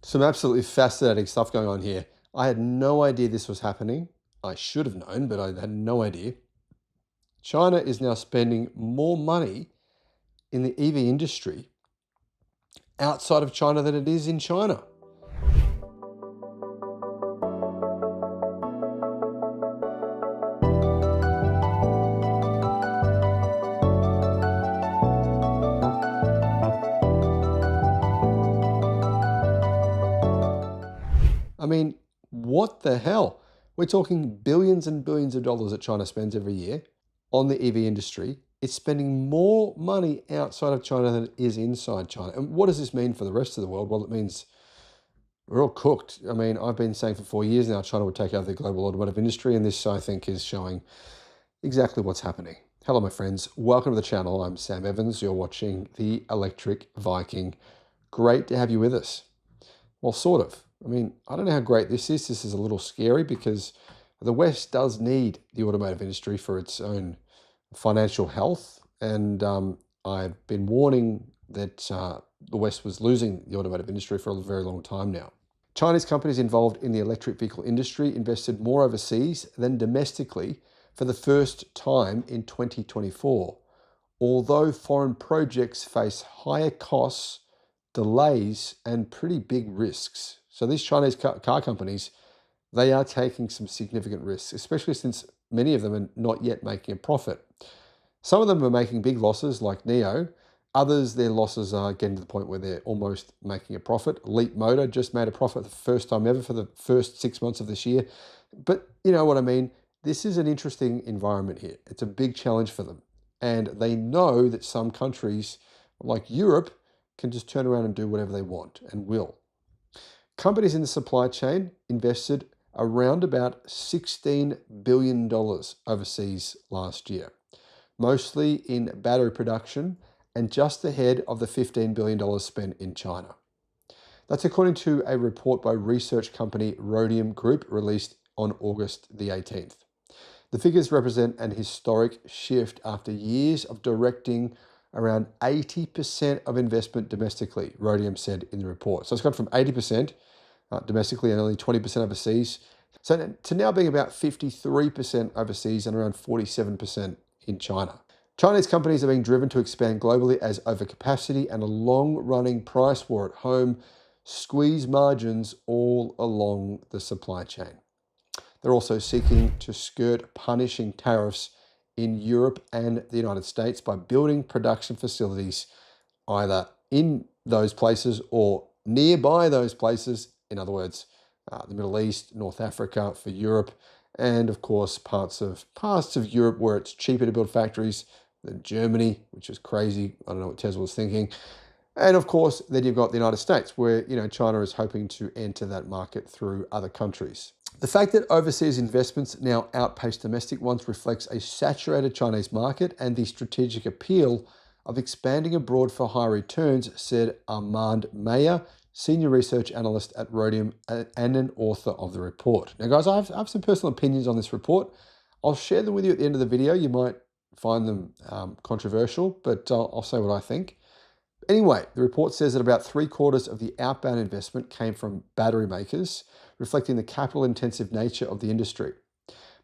Some absolutely fascinating stuff going on here. I had no idea this was happening. I should have known, but I had no idea. China is now spending more money in the EV industry outside of China than it is in China. I mean, what the hell? We're talking billions and billions of dollars that China spends every year on the EV industry. It's spending more money outside of China than it is inside China. And what does this mean for the rest of the world? Well, it means we're all cooked. I mean, I've been saying for 4 years now, China would take over the global automotive industry, and this, I think, is showing exactly what's happening. Hello, my friends. Welcome to the channel. I'm Sam Evans. You're watching the Electric Viking. Great to have you with us. Well, sort of. I mean, I don't know how great this is. This is a little scary because the West does need the automotive industry for its own financial health. And I've been warning that the West was losing the automotive industry for a very long time now. Chinese companies involved in the electric vehicle industry invested more overseas than domestically for the first time in 2024. Although foreign projects face higher costs, delays, and pretty big risks. So these Chinese car companies, they are taking some significant risks, especially since many of them are not yet making a profit. Some of them are making big losses like NIO. Others, their losses are getting to the point where they're almost making a profit. Leap Motor just made a profit the first time ever for the first 6 months of this year. But you know what I mean? This is an interesting environment here. It's a big challenge for them. And they know that some countries like Europe can just turn around and do whatever they want and will. Companies in the supply chain invested around about $16 billion overseas last year, mostly in battery production and just ahead of the $15 billion spent in China. That's according to a report by research company Rhodium Group released on August the 18th. The figures represent an historic shift after years of directing around 80% of investment domestically, Rhodium said in the report. So it's gone from 80% domestically and only 20% overseas, so to now being about 53% overseas and around 47% in China. Chinese companies are being driven to expand globally as overcapacity and a long-running price war at home squeeze margins all along the supply chain. They're also seeking to skirt punishing tariffs in Europe and the United States by building production facilities either in those places or nearby those places. In other words, the Middle East, North Africa for Europe, and of course parts of Europe where it's cheaper to build factories than Germany, which is crazy. I don't know what Tesla was thinking. And of course, then you've got the United States, where China is hoping to enter that market through other countries. The fact that overseas investments now outpace domestic ones reflects a saturated Chinese market and the strategic appeal of expanding abroad for high returns, said Armand Meyer, senior research analyst at Rhodium and an author of the report. Now, guys, I have some personal opinions on this report. I'll share them with you at the end of the video. You might find them controversial, but I'll say what I think. Anyway, the report says that about 3/4 of the outbound investment came from battery makers, reflecting the capital-intensive nature of the industry.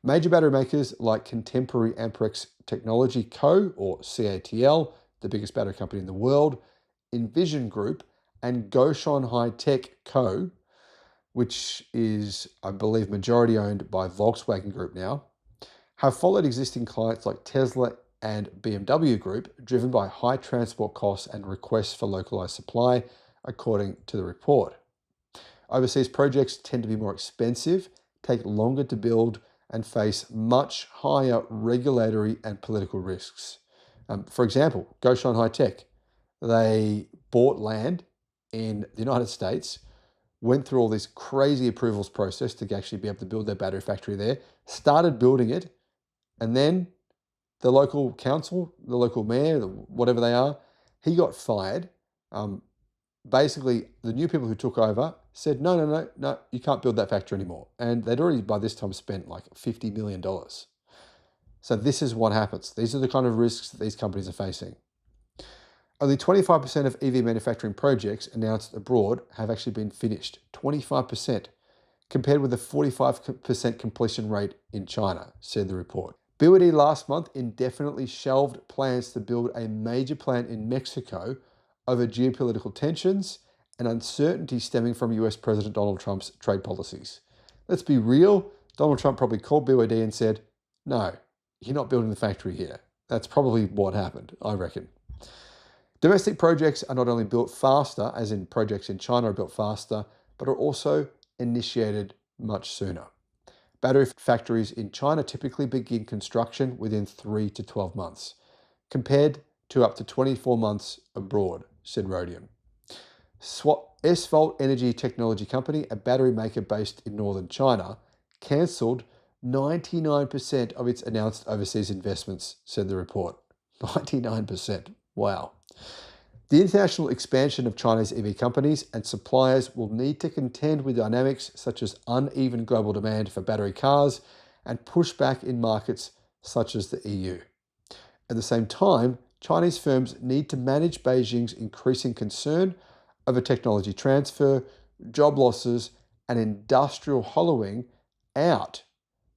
Major battery makers like Contemporary Amperex Technology Co., or CATL, the biggest battery company in the world, Envision Group, and Goshon High-Tech Co., which is, I believe, majority owned by Volkswagen Group now, have followed existing clients like Tesla and BMW Group, driven by high transport costs and requests for localized supply, according to the report. Overseas projects tend to be more expensive, take longer to build, and face much higher regulatory and political risks. For example, Goshon High-Tech, they bought land in the United States, went through all this crazy approvals process to actually be able to build their battery factory there, started building it, and then the local council, the local mayor, whatever they are, he got fired. Basically, the new people who took over said, no, you can't build that factory anymore. And they'd already by this time spent like $50 million. So this is what happens. These are the kind of risks that these companies are facing. Only 25% of EV manufacturing projects announced abroad have actually been finished. 25%, compared with the 45% completion rate in China, said the report. BYD last month indefinitely shelved plans to build a major plant in Mexico over geopolitical tensions and uncertainty stemming from US President Donald Trump's trade policies. Let's be real, Donald Trump probably called BYD and said, no, you're not building the factory here. That's probably what happened, I reckon. Domestic projects are not only built faster, as in projects in China are built faster, but are also initiated much sooner. Battery factories in China typically begin construction within 3 to 12 months, compared to up to 24 months abroad, said Rhodium. S-Volt Energy Technology Company, a battery maker based in northern China, cancelled 99% of its announced overseas investments, said the report. 99%. Wow. The international expansion of China's EV companies and suppliers will need to contend with dynamics such as uneven global demand for battery cars and pushback in markets such as the EU. At the same time, Chinese firms need to manage Beijing's increasing concern over technology transfer, job losses, and industrial hollowing out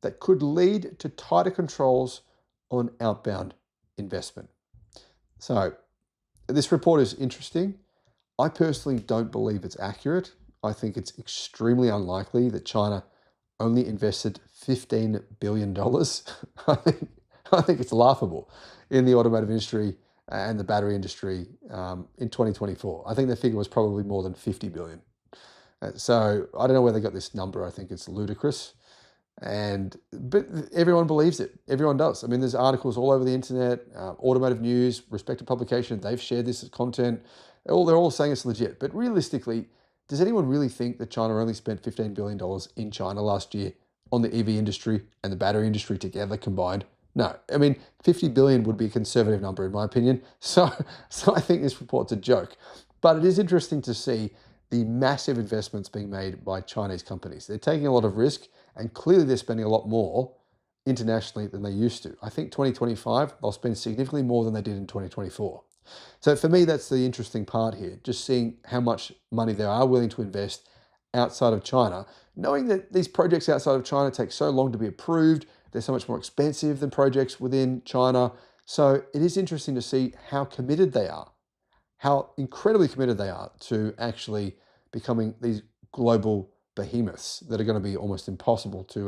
that could lead to tighter controls on outbound investment. So, this report is interesting. I personally don't believe it's accurate. I think it's extremely unlikely that China only invested $15 billion. I think it's laughable in the automotive industry and the battery industry in 2024. I think the figure was probably more than 50 billion. So I don't know where they got this number. I think it's ludicrous. But everyone believes it. Everyone does. I mean, there's articles all over the internet, automotive news, respected publication. They've shared this as content. They're all saying it's legit. But realistically, does anyone really think that China only spent $15 billion in China last year on the EV industry and the battery industry together combined? No. I mean, 50 billion would be a conservative number in my opinion. So I think this report's a joke. But it is interesting to see the massive investments being made by Chinese companies. They're taking a lot of risk, and clearly they're spending a lot more internationally than they used to. I think 2025, they'll spend significantly more than they did in 2024. So for me, that's the interesting part here, just seeing how much money they are willing to invest outside of China, knowing that these projects outside of China take so long to be approved, they're so much more expensive than projects within China. So it is interesting to see how committed they are, how incredibly committed they are to actually becoming these global behemoths that are going to be almost impossible to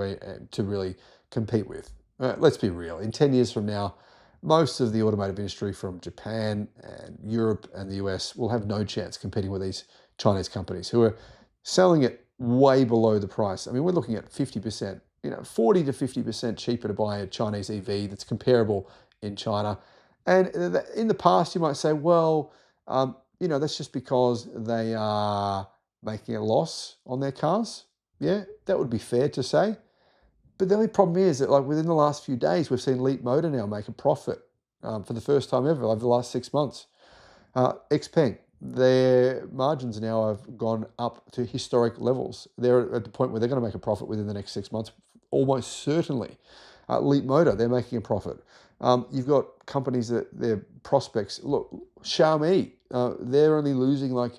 really compete with. Let's be real. In 10 years from now, most of the automotive industry from Japan and Europe and the US will have no chance competing with these Chinese companies who are selling it way below the price. I mean, we're looking at 50%, 40 to 50% cheaper to buy a Chinese EV that's comparable in China. And in the past, you might say, well, that's just because they are making a loss on their cars. Yeah, that would be fair to say. But the only problem is that, like, within the last few days, we've seen Leapmotor now make a profit for the first time ever over the last 6 months. Xpeng, their margins now have gone up to historic levels. They're at the point where they're going to make a profit within the next 6 months, almost certainly. Leapmotor, they're making a profit. You've got companies that their prospects, look, Xiaomi, they're only losing like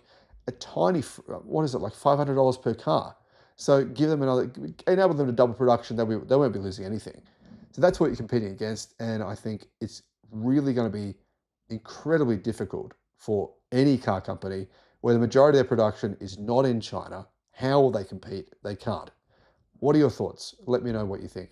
a tiny, like $500 per car. So enable them to double production, they won't be losing anything. So that's what you're competing against. And I think it's really going to be incredibly difficult for any car company where the majority of their production is not in China. How will they compete? They can't. What are your thoughts? Let me know what you think.